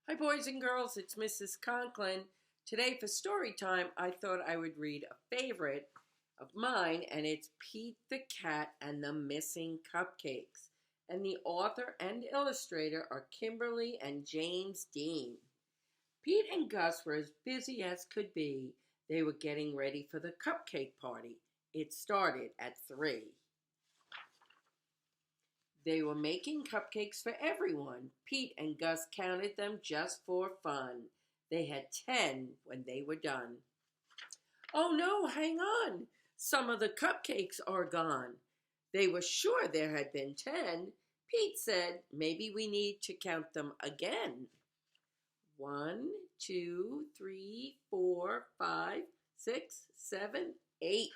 Hi, boys and girls. It's Mrs. Conklin. Today, for story time, I thought I would read a favorite of mine, and it's Pete the Cat and the Missing Cupcakes. And the author and illustrator are Kimberly and James Dean. Pete and Gus were as busy as could be. They were getting ready for the cupcake party. It started at 3. They were making cupcakes for everyone. Pete and Gus counted them just for fun. They had 10 when they were done. Oh no, hang on. Some of the cupcakes are gone. They were sure there had been 10. Pete said, maybe we need to count them again. 1, 2, 3, 4, 5, 6, 7, 8.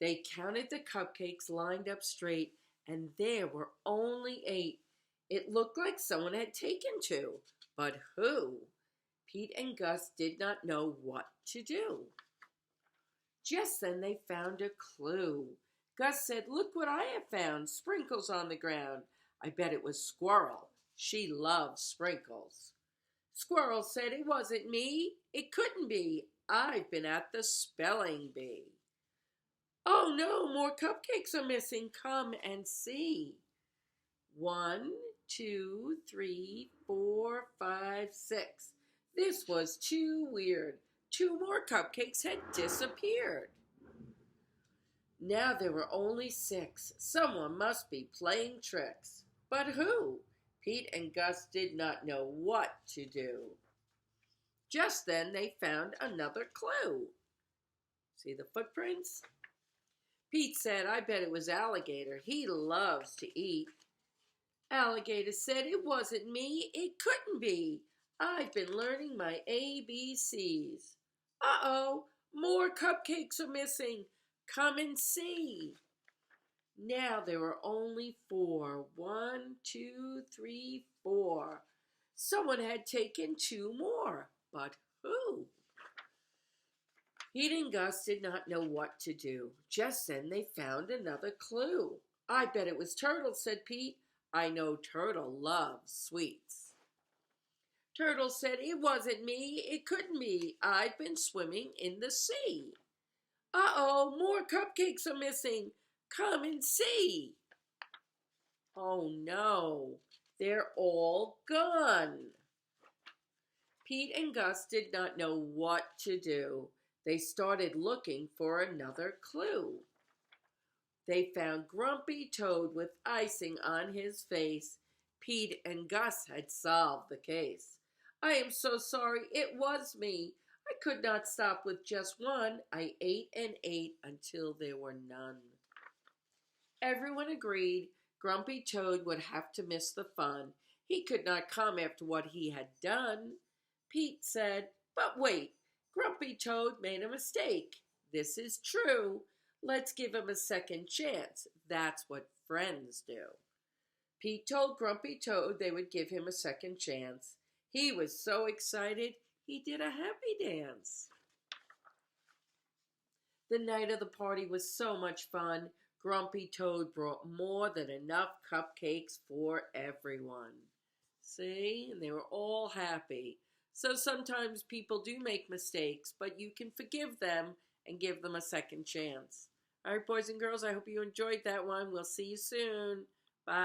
They counted the cupcakes lined up straight, and there were only 8. It looked like someone had taken 2, but who? Pete and Gus did not know what to do. Just then they found a clue. Gus said, "Look what I have found, sprinkles on the ground. I bet it was Squirrel. She loves sprinkles." Squirrel said, "It wasn't me. It couldn't be. I've been at the spelling bee." "Oh no, more cupcakes are missing. Come and see." 1, 2, 3, 4, 5, 6. This was too weird. 2 more cupcakes had disappeared. Now there were only 6. Someone must be playing tricks. But who? Pete and Gus did not know what to do. Just then they found another clue. See the footprints? Pete said, "I bet it was Alligator. He loves to eat." Alligator said, "It wasn't me. It couldn't be. I've been learning my ABCs. Uh-oh, more cupcakes are missing. Come and see." Now there were only 4. 1, 2, 3, 4. Someone had taken 2 more, but who? Pete and Gus did not know what to do. Just then they found another clue. "I bet it was Turtle," said Pete. "I know Turtle loves sweets." Turtle said, "It wasn't me. It couldn't be. I've been swimming in the sea." Uh-oh, more cupcakes are missing. Come and see. Oh no, they're all gone. Pete and Gus did not know what to do. They started looking for another clue. They found Grumpy Toad with icing on his face. Pete and Gus had solved the case. "I am so sorry, it was me. I could not stop with just one. I ate and ate until there were none." Everyone agreed Grumpy Toad would have to miss the fun. He could not come after what he had done. Pete said, "But wait, Grumpy Toad made a mistake. This is true. Let's give him a second chance. That's what friends do." Pete told Grumpy Toad they would give him a second chance. He was so excited, he did a happy dance. The night of the party was so much fun. Grumpy Toad brought more than enough cupcakes for everyone. See, and they were all happy. So sometimes people do make mistakes, but you can forgive them and give them a second chance. All right, boys and girls, I hope you enjoyed that one. We'll see you soon.